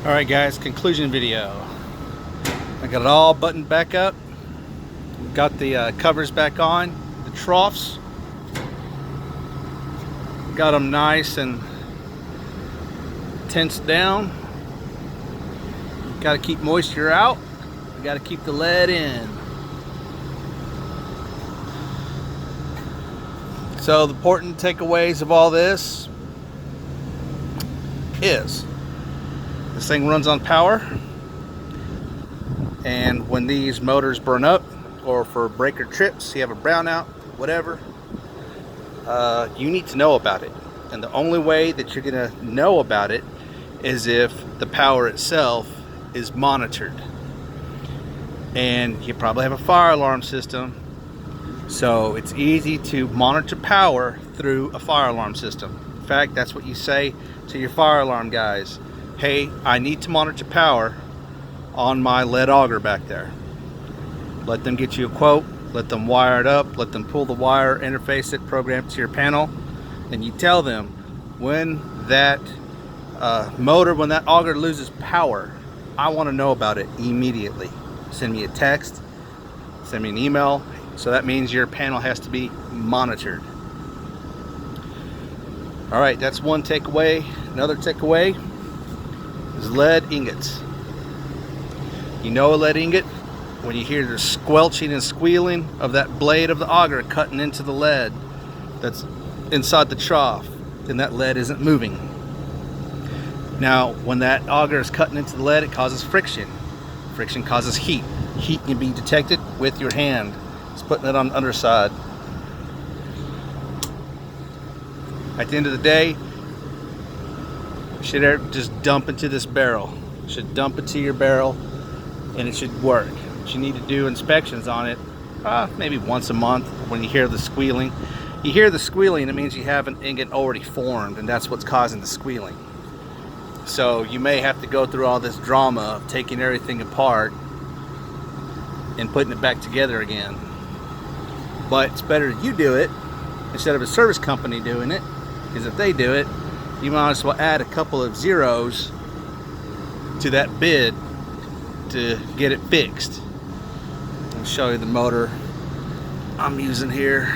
Alright guys, conclusion video. I got it all buttoned back up. Got the covers back on, the troughs. Got them nice and tensed down. Got to keep moisture out. Got to keep the lead in. So the important takeaways of all this is this thing runs on power, and when these motors burn up or for breaker trips, you have a brownout, whatever, you need to know about it. And the only way that you're gonna know about it is if the power itself is monitored. And you probably have a fire alarm system, so it's easy to monitor power through a fire alarm system. In fact, that's what you say to your fire alarm guys. Hey, I need to monitor power on my lead auger back there. Let them get you a quote, let them wire it up, let them pull the wire, interface it, program it to your panel, and you tell them when that when that auger loses power, I want to know about it immediately. Send me a text, send me an email. So that means your panel has to be monitored. All right, that's one takeaway. Another takeaway is lead ingots. You know a lead ingot when you hear the squelching and squealing of that blade of the auger cutting into the lead that's inside the trough, and that lead isn't moving. Now, when that auger is cutting into the lead, it causes friction. Friction causes heat. Heat can be detected with your hand. It's putting it on the underside. At the end of the day, should just dump into this barrel. Should dump it to your barrel, and it should work. But you need to do inspections on it maybe once a month. When you hear the squealing, it means you have an ingot already formed, and that's what's causing the squealing. So you may have to go through all this drama of taking everything apart and putting it back together again. But it's better you do it instead of a service company doing it, because if they do it, you might as well add a couple of zeros to that bid to get it fixed. I'll show you the motor I'm using here.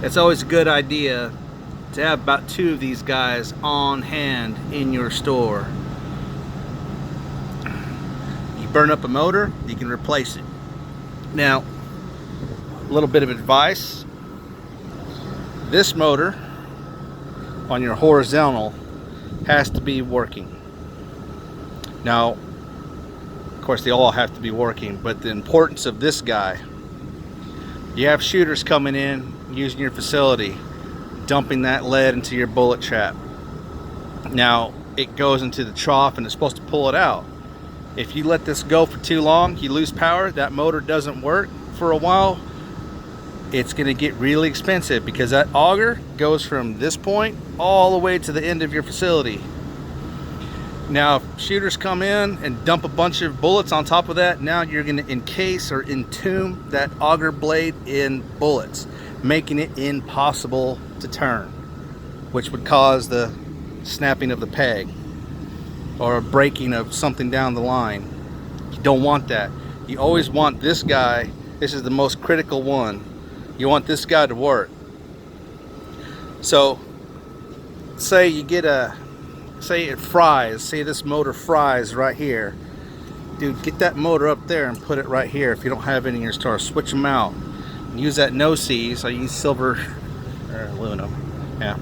It's always a good idea to have about 2 of these guys on hand in your store. You burn up a motor, you can replace it. Now, a little bit of advice. This motor on your horizontal has to be working. Now, of course, they all have to be working, but the importance of this guy, you have shooters coming in using your facility, dumping that lead into your bullet trap. Now, it goes into the trough and it's supposed to pull it out. If you let this go for too long, you lose power, that motor doesn't work for a while, it's going to get really expensive, because that auger goes from this point all the way to the end of your facility. Now, if shooters come in and dump a bunch of bullets on top of that, now you're going to encase or entomb that auger blade in bullets, making it impossible to turn, which would cause the snapping of the peg or a breaking of something down the line. You don't want that. You always want this guy. This is the most critical one. You want this guy to work. So say you get say it fries, say this motor fries right here. Dude, get that motor up there and put it right here. If you don't have any in your store, switch them out. Use that no-seize. I use silver or aluminum. Yeah.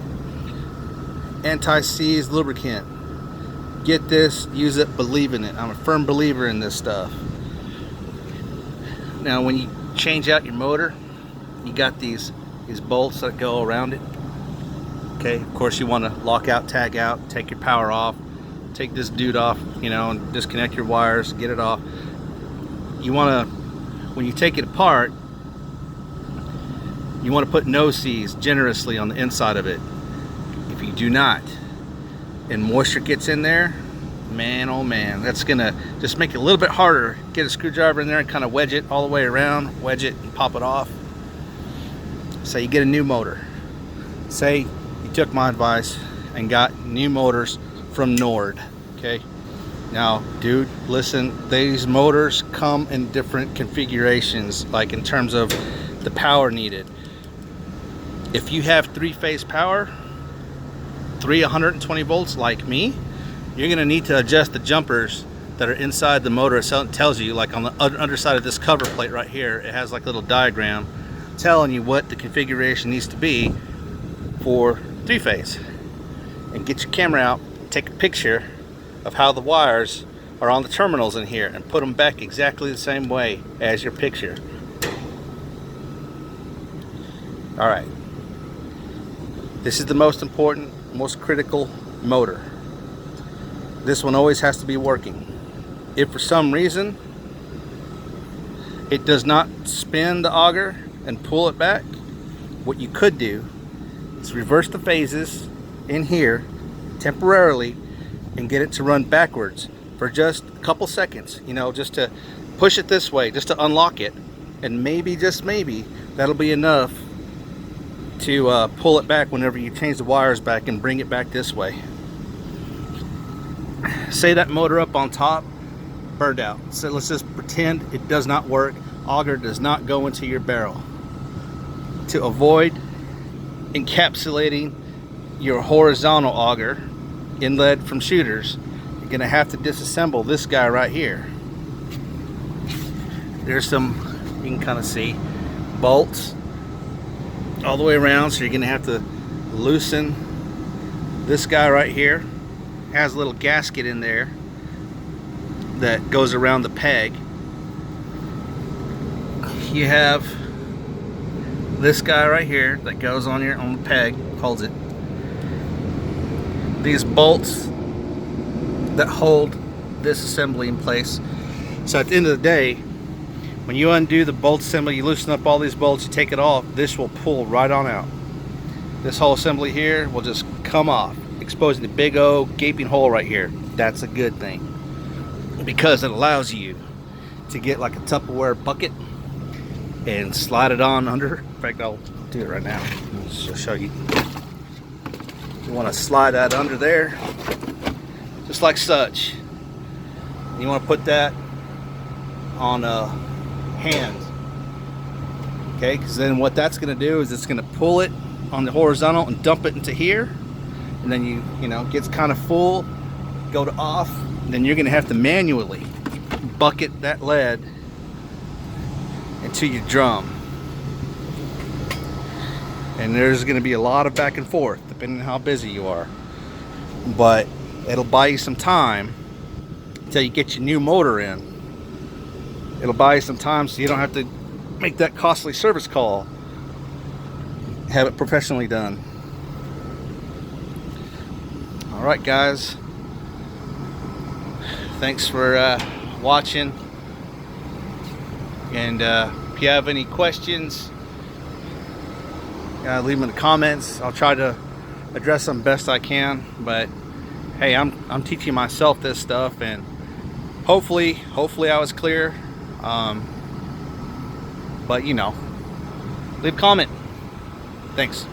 Anti-seize lubricant. Get this, use it, believe in it. I'm a firm believer in this stuff. Now, when you change out your motor, you got these bolts that go around it. Okay, of course you want to lock out, tag out, take your power off, take this dude off, and disconnect your wires, get it off. You want to, when you take it apart, you want to put no-seize generously on the inside of it. If you do not, and moisture gets in there, man, oh man, that's gonna just make it a little bit harder. Get a screwdriver in there and kind of wedge it all the way around, wedge it and pop it off. Say you get a new motor. Say you took my advice and got new motors from Nord. Okay, now dude, listen, these motors come in different configurations, like in terms of the power needed. If you have three-phase power, 120 volts like me, you're going to need to adjust the jumpers that are inside the motor. It tells you, like on the underside of this cover plate right here, it has like a little diagram telling you what the configuration needs to be for three-phase. And get your camera out, take a picture of how the wires are on the terminals in here, and put them back exactly the same way as your picture. Alright, this is the most important, most critical motor. This one always has to be working. If for some reason it does not spin the auger and pull it back, what you could do is reverse the phases in here temporarily and get it to run backwards for just a couple seconds, you know, just to push it this way, just to unlock it, and maybe, just maybe, that'll be enough to pull it back whenever you change the wires back and bring it back this way. Say that motor up on top burned out, so let's just pretend it does not work. Auger does not go into your barrel. To avoid encapsulating your horizontal auger inlet from shooters, you're gonna have to disassemble this guy right here. There's some, you can kind of see, bolts all the way around, so you're gonna have to loosen this guy right here. It has a little gasket in there that goes around the peg. You have this guy right here that goes on here on the peg, holds it. These bolts that hold this assembly in place. So at the end of the day, when you undo the bolt assembly, you loosen up all these bolts, you take it off, this will pull right on out. This whole assembly here will just come off, exposing the big old gaping hole right here. That's a good thing, because it allows you to get like a Tupperware bucket and slide it on under. In fact, I'll do it right now. I'll show you. You want to slide that under there, just like such. You want to put that on a hand, okay? Because then what that's going to do is it's going to pull it on the horizontal and dump it into here, and then you know, it gets kind of full, go to off, and then you're going to have to manually bucket that lead into your drum. And there's going to be a lot of back and forth depending on how busy you are, but it'll buy you some time until you get your new motor in. It'll buy you some time so you don't have to make that costly service call. Have it professionally done. Alright guys, thanks for watching, and if you have any questions, leave them in the comments. I'll try to address them best I can, but hey, I'm teaching myself this stuff, and hopefully I was clear. But you know, leave a comment. Thanks.